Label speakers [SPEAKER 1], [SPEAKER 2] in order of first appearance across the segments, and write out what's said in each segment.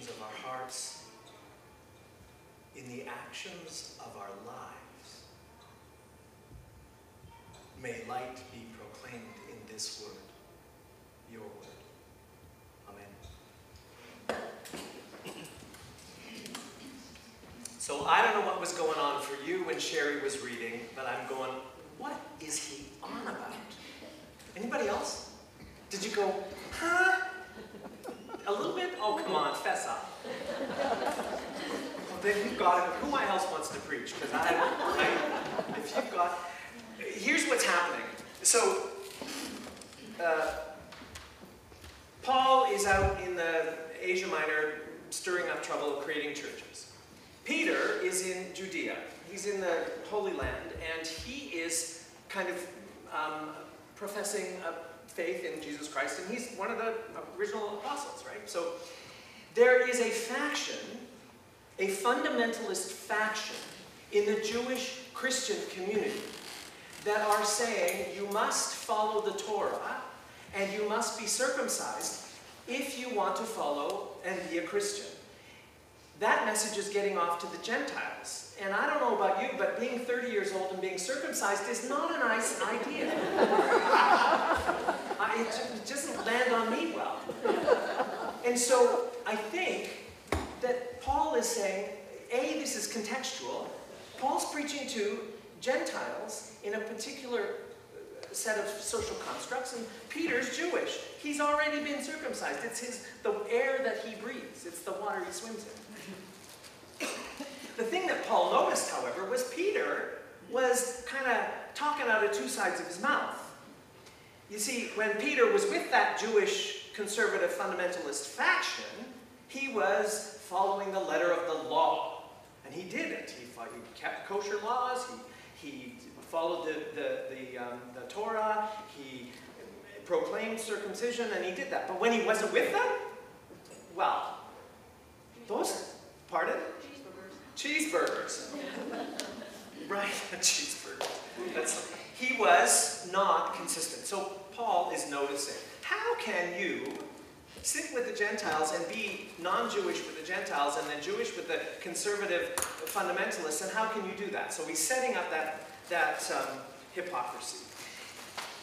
[SPEAKER 1] motivations of our hearts, in the actions of our lives. May light be proclaimed in this word, your word. Amen. So I don't know what was going on for you when Sherry was reading, but I'm going, what is he on about? Anybody else? Did you go, huh? A little bit? Oh, come on, fess up. Well, then you've got it. Who else wants to preach? Because if you've got... Here's what's happening. So, Paul is out in the Asia Minor stirring up trouble, creating churches. Peter is in Judea. He's in the Holy Land, and he is kind of professing a faith in Jesus Christ, and he's one of the original apostles, right? So there is a faction, a fundamentalist faction in the Jewish Christian community that are saying you must follow the Torah and you must be circumcised if you want to follow and be a Christian. That message is getting off to the Gentiles. And I don't know about you, but being 30 years old and being circumcised is not a nice idea. It doesn't land on me well. And so I think that Paul is saying, A, this is contextual. Paul's preaching to Gentiles in a particular set of social constructs, and Peter's Jewish. He's already been circumcised. It's the air that he breathes. It's the water he swims in. The thing that Paul noticed, however, was Peter was kind of talking out of two sides of his mouth. You see, when Peter was with that Jewish conservative fundamentalist faction, he was following the letter of the law. And he did it. He kept kosher laws. He followed the Torah. He proclaimed circumcision, and he did that. But when he wasn't with them, well, those, pardon? Cheeseburgers. Right, cheeseburgers. He was not consistent. So Paul is noticing, how can you sit with the Gentiles and be non-Jewish with the Gentiles and then Jewish with the conservative fundamentalists, and how can you do that? So he's setting up that hypocrisy.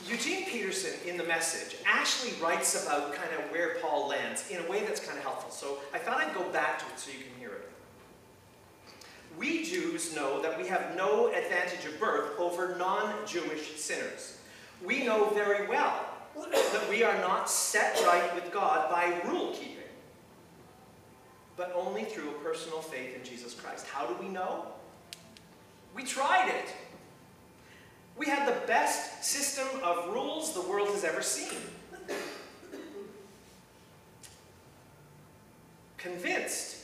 [SPEAKER 1] Eugene Peterson, in The Message, actually writes about kind of where Paul lands in a way that's kind of helpful. So I thought I'd go back to it so you can hear it. We Jews know that we have no advantage of birth over non-Jewish sinners. We know very well that we are not set right with God by rule-keeping, but only through a personal faith in Jesus Christ. How do we know? We tried it. We had the best system of rules the world has ever seen. Convinced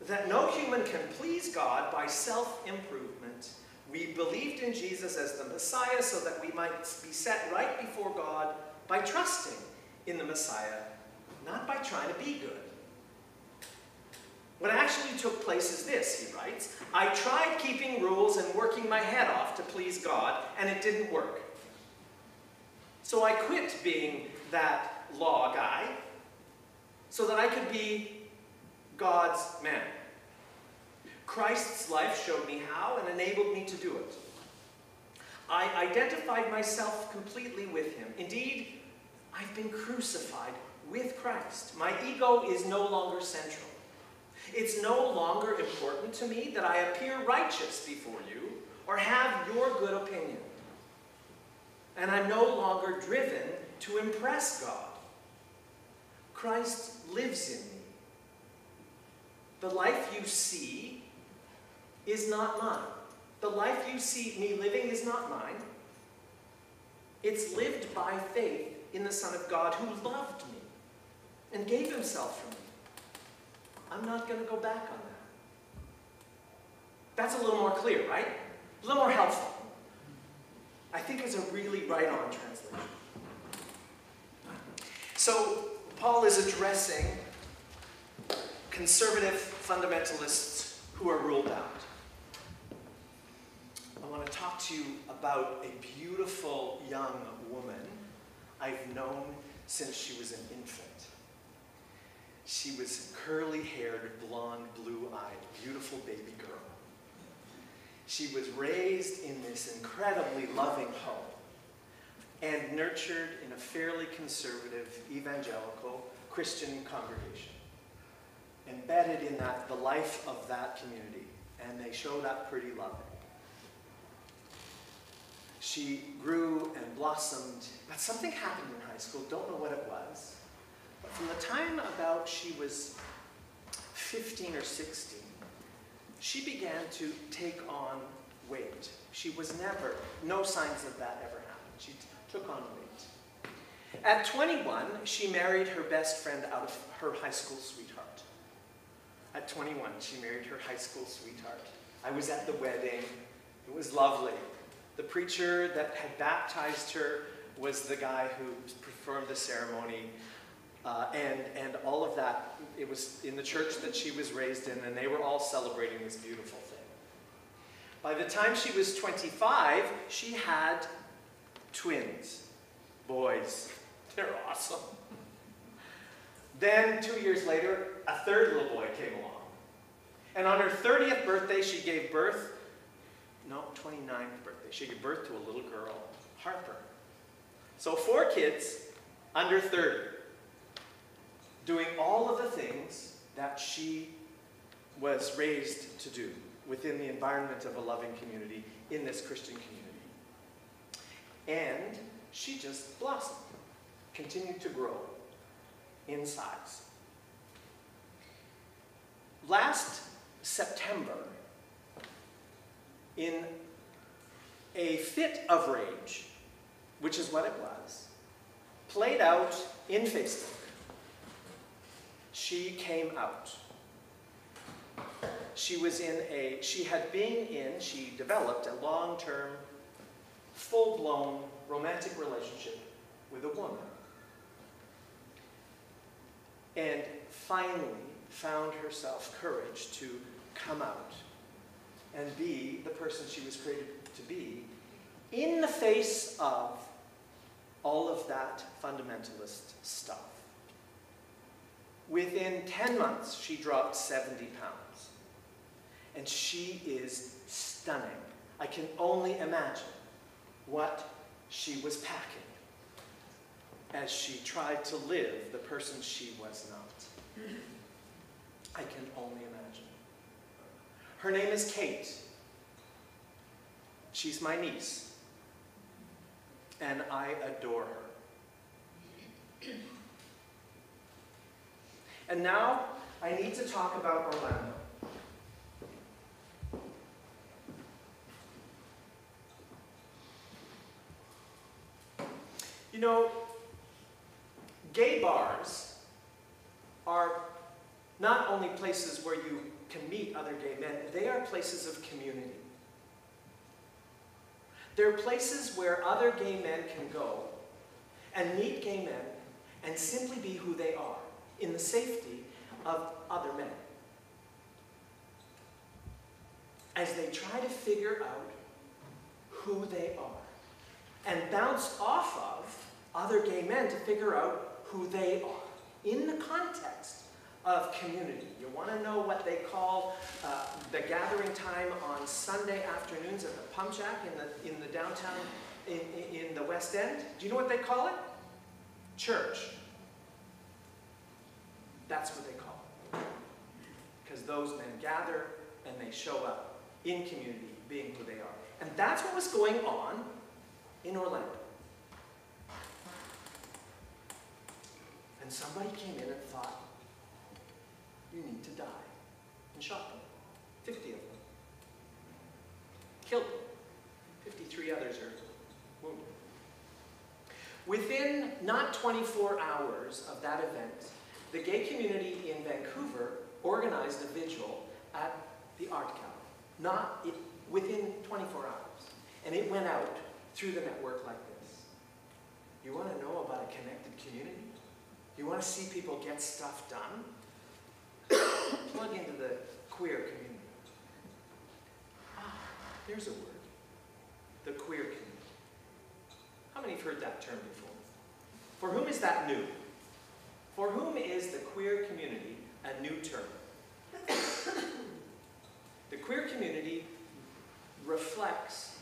[SPEAKER 1] that no human can please God by self-improvement, we believed in Jesus as the Messiah so that we might be set right before God by trusting in the Messiah, not by trying to be good. What actually took place is this, he writes, I tried keeping rules and working my head off to please God, and it didn't work. So I quit being that law guy so that I could be God's man. Christ's life showed me how and enabled me to do it. I identified myself completely with him. Indeed, I've been crucified with Christ. My ego is no longer central. It's no longer important to me that I appear righteous before you or have your good opinion. And I'm no longer driven to impress God. Christ lives in me. The life you see is not mine. The life you see me living is not mine. It's lived by faith in the Son of God who loved me and gave himself for me. I'm not going to go back on that. That's a little more clear, right? A little more helpful. I think it's a really right-on translation. So Paul is addressing conservative fundamentalists who are ruled out. I want to talk to you about a beautiful young woman I've known since she was an infant. She was curly-haired, blonde, blue-eyed, beautiful baby girl. She was raised in this incredibly loving home and nurtured in a fairly conservative, evangelical, Christian congregation. Embedded in that, the life of that community, and they showed up pretty loving. She grew and blossomed, but something happened in high school, don't know what it was. But from the time about she was 15 or 16, she began to take on weight. She was never, no signs of that ever happened. She took on weight. At 21, she married her best friend out of her high school sweetheart. At 21, she married her high school sweetheart. I was at the wedding. It was lovely. The preacher that had baptized her was the guy who performed the ceremony. And all of that, it was in the church that she was raised in, and they were all celebrating this beautiful thing. By the time she was 25, she had twins, boys. They're awesome. Then 2 years later, a third little boy came along. And on her 30th birthday, she gave birth, no, 29th birthday, she gave birth to a little girl, Harper. So 4 kids under 30, doing all of the things that she was raised to do within the environment of a loving community in this Christian community. And she just blossomed, continued to grow in size. Last September, in a fit of rage, which is what it was, played out in Facebook, she came out. She developed a long-term, full-blown romantic relationship with a woman. And finally found herself courage to come out and be the person she was created to be in the face of all of that fundamentalist stuff. Within 10 months, she dropped 70 pounds. And she is stunning. I can only imagine what she was packing as she tried to live the person she was not. I can only imagine. Her name is Kate. She's my niece. And I adore her. And now, I need to talk about Orlando. You know, gay bars are not only places where you can meet other gay men, they are places of community. They're places where other gay men can go and meet gay men and simply be who they are in the safety of other men, as they try to figure out who they are and bounce off of other gay men to figure out who they are in the context of community. You want to know what they call the gathering time on Sunday afternoons at the Pump Jack in the downtown, in the West End? Do you know what they call it? Church. That's what they call it. Because those men gather and they show up in community, being who they are. And that's what was going on in Orlando. And somebody came in and thought, you need to die, and shot them. 50 of them. Killed them. 53 others are wounded. Within not 24 hours of that event, the gay community in Vancouver organized a vigil at the Art Gallery. Within 24 hours. And it went out through the network like this. You want to know about a connected community? You want to see people get stuff done? Plug into the queer community. There's a word. The queer community. How many have heard that term before? For whom is that new? For whom is the queer community a new term? The queer community reflects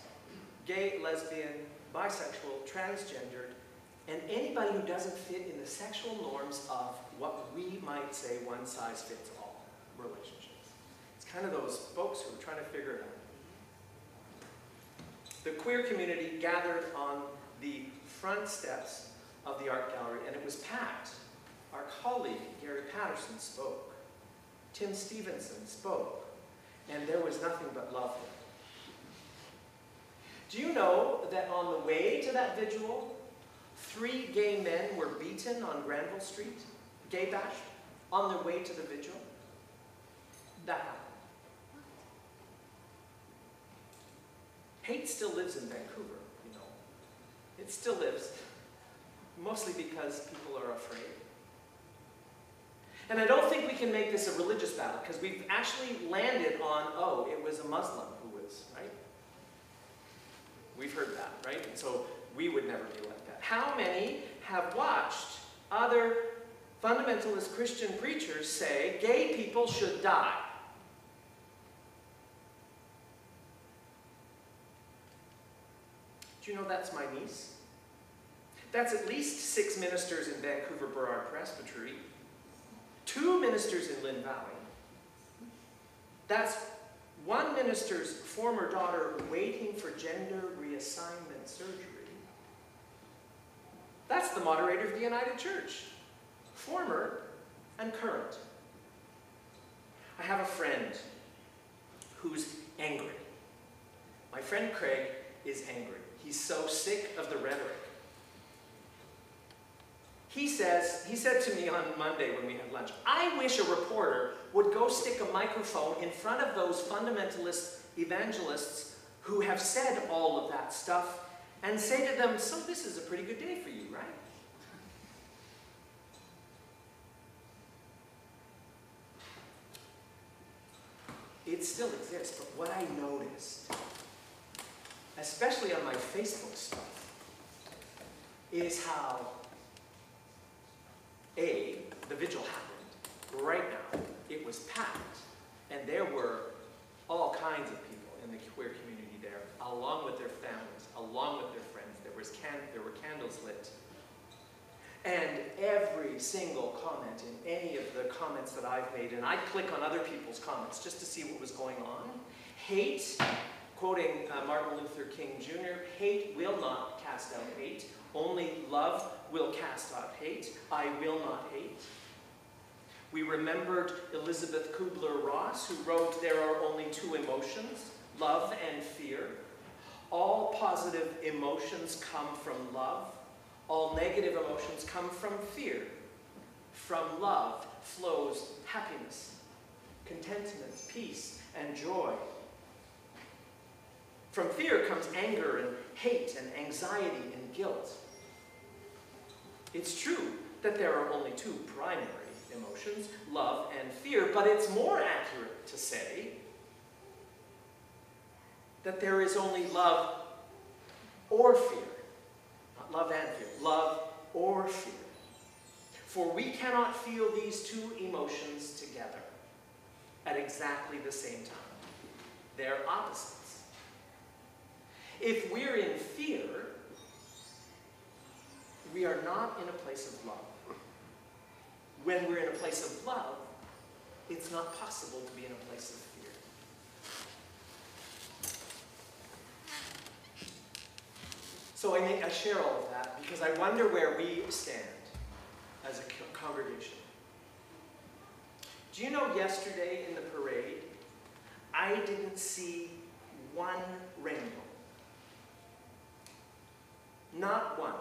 [SPEAKER 1] gay, lesbian, bisexual, transgendered, and anybody who doesn't fit in the sexual norms of what we might say one-size-fits-all relationships. It's kind of those folks who are trying to figure it out. The queer community gathered on the front steps of the art gallery, and it was packed. Our colleague, Gary Patterson, spoke. Tim Stevenson spoke. And there was nothing but love there. Do you know that on the way to that vigil, 3 gay men were beaten on Granville Street, gay bashed, on their way to the vigil? That happened. Hate still lives in Vancouver, you know. It still lives, mostly because people are afraid. And I don't think we can make this a religious battle, because we've actually landed on, oh, it was a Muslim who was, right? We've heard that, right? And so we would never be like that. How many have watched other fundamentalist Christian preachers say gay people should die? Do you know that's my niece? That's at least 6 ministers in Vancouver Burrard Presbytery, 2 ministers in Lynn Valley. That's 1 minister's former daughter waiting for gender reassignment surgery. That's the moderator of the United Church, former and current. I have a friend who's angry. My friend Craig is angry. He's so sick of the rhetoric. He said to me on Monday when we had lunch, I wish a reporter would go stick a microphone in front of those fundamentalist evangelists who have said all of that stuff and say to them, so this is a pretty good day for you, right? It still exists, but what I noticed, especially on my Facebook stuff, is how the vigil happened right now. It was packed, and there were all kinds of people in the queer community there, along with their families, along with their friends. There were candles lit. And every single comment in any of the comments that I've made, and I click on other people's comments just to see what was going on. Hate, quoting Martin Luther King Jr., hate will not cast out hate. Only love will cast out hate. I will not hate. We remembered Elizabeth Kubler-Ross, who wrote, there are only 2 emotions, love and fear. All positive emotions come from love. All negative emotions come from fear. From love flows happiness, contentment, peace, and joy. From fear comes anger and hate and anxiety and guilt. It's true that there are only 2 primary emotions, love and fear, but it's more accurate to say that there is only love or fear. Not love and fear, love or fear. For we cannot feel these 2 emotions together at exactly the same time. They're opposites. If we're in fear, we are not in a place of love. When we're in a place of love, it's not possible to be in a place of fear. So I share all of that because I wonder where we stand as a congregation. Do you know yesterday in the parade, I didn't see 1 rainbow. Not 1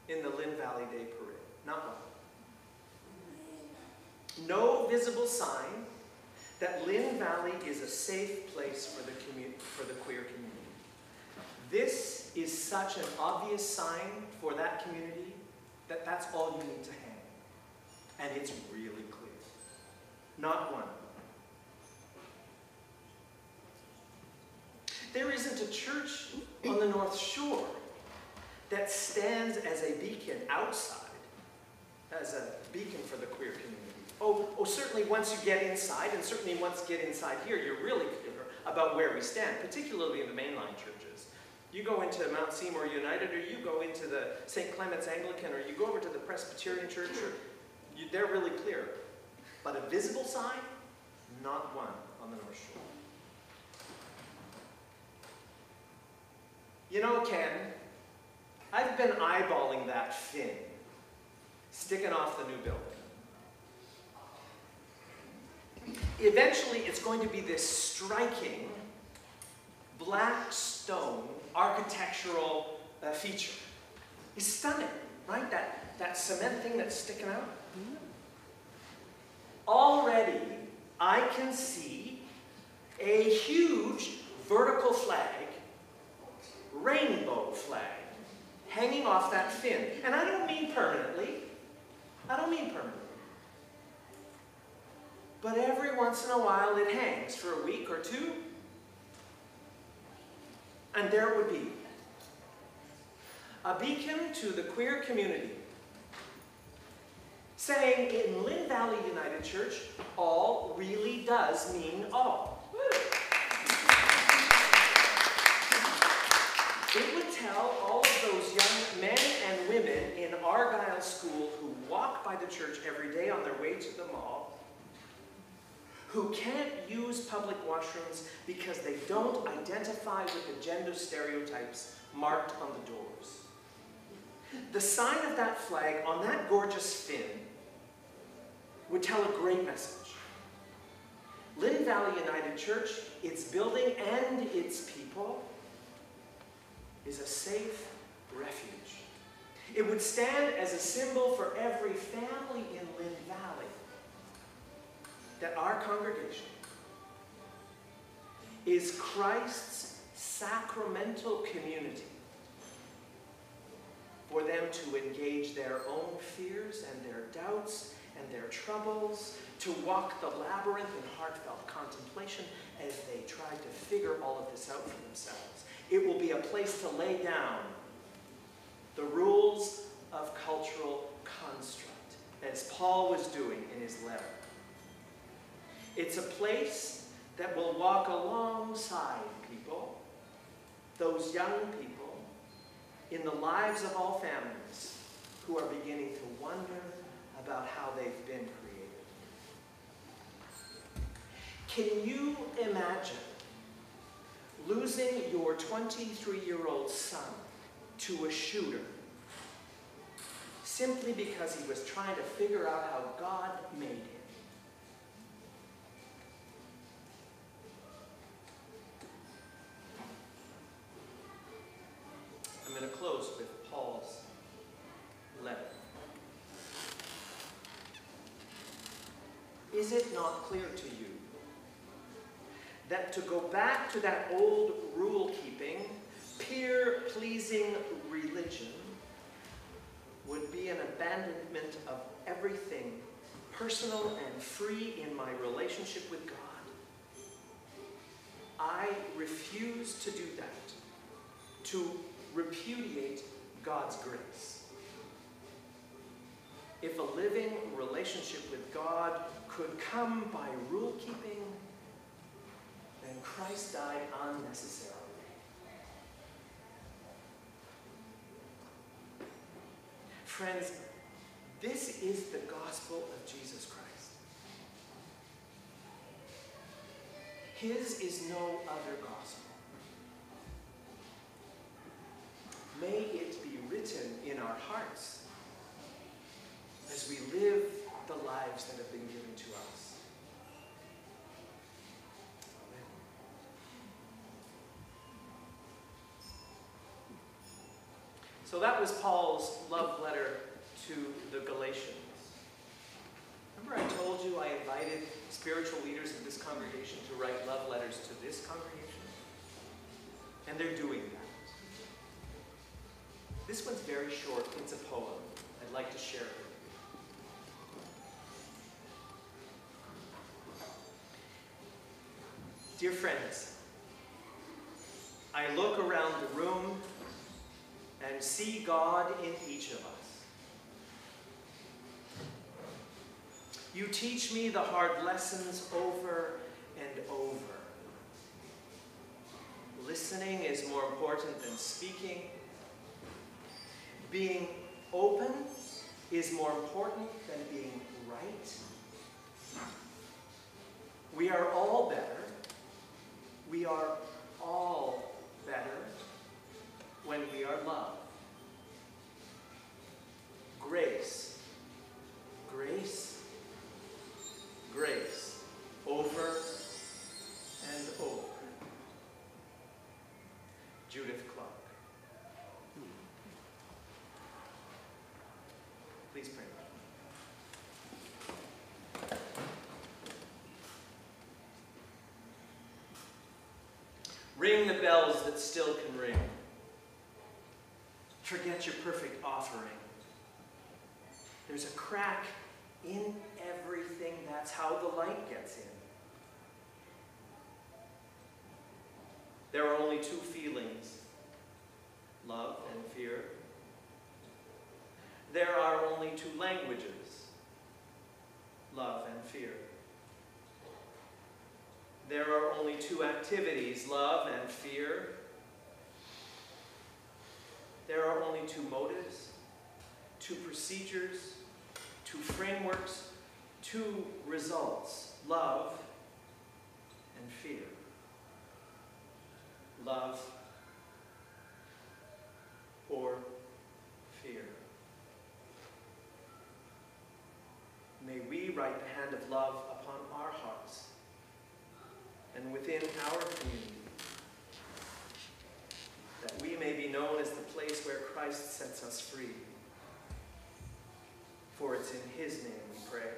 [SPEAKER 1] in the Lynn Valley Day Parade. Not 1. No visible sign that Lynn Valley is a safe place for the queer community. This is such an obvious sign for that community that that's all you need to hang. And it's really clear. Not 1. There isn't a church on the North Shore that stands as a beacon outside as a beacon for the queer community. Oh, certainly once you get inside, and certainly once you get inside here, you're really clear about where we stand, particularly in the mainline churches. You go into Mount Seymour United, or you go into the St. Clement's Anglican, or you go over to the Presbyterian Church, they're really clear. But a visible sign, not one on the North Shore. You know, Ken, I've been eyeballing that fin sticking off the new building. Eventually, it's going to be this striking black stone architectural feature. It's stunning, right? That cement thing that's sticking out. Already, I can see a huge vertical flag, rainbow flag, hanging off that fin. And I don't mean permanently. I don't mean permanently. But every once in a while it hangs for a week or two. And there it would be. A beacon to the queer community. Saying in Lynn Valley United Church, all really does mean all. It would tell all of those young men and women in Argyle School who walk by the church every day on their way to the mall, who can't use public washrooms because they don't identify with the gender stereotypes marked on the doors. The sign of that flag on that gorgeous fin would tell a great message. Lynn Valley United Church, its building and its people, is a safe refuge. It would stand as a symbol for every family in Lynn Valley that our congregation is Christ's sacramental community for them to engage their own fears and their doubts and their troubles, to walk the labyrinth in heartfelt contemplation as they try to figure all of this out for themselves. It will be a place to lay down the rules of cultural construct, as Paul was doing in his letter. It's a place that will walk alongside people, those young people, in the lives of all families who are beginning to wonder about how they've been created. Can you imagine losing your 23-year-old son to a shooter simply because he was trying to figure out how God made him? I'm going to close with Paul's letter. Is it not clear to you that to go back to that old rule-keeping, peer-pleasing religion would be an abandonment of everything personal and free in my relationship with God? I refuse to do that, to repudiate God's grace. If a living relationship with God could come by rule-keeping, then Christ died unnecessarily. Friends, this is the gospel of Jesus Christ. His is no other gospel. May it be written in our hearts as we live the lives that have been given to us. Amen. So that was Paul's love letter to the Galatians. Remember I told you I invited spiritual leaders of this congregation to write love letters to this congregation? And they're doing that. This one's very short. It's a poem. I'd like to share it with you. Dear friends, I look around the room and see God in each of us. You teach me the hard lessons over and over. Listening is more important than speaking. Being open is more important than being right. We are all better. We are all better when we are loved. Grace, grace, grace, over and over. Judith Clark. Please pray. Ring the bells that still can ring. Forget your perfect offering. There's a crack in everything. That's how the light gets in. There are only two feelings, love and fear. There are only two languages, love and fear. There are only two activities, love and fear. There are only two motives, two procedures, two frameworks, two results, love and fear. Love or fear. May we write the hand of love upon our hearts and within our community, that we may be known as the place where Christ sets us free. For it's in his name we pray.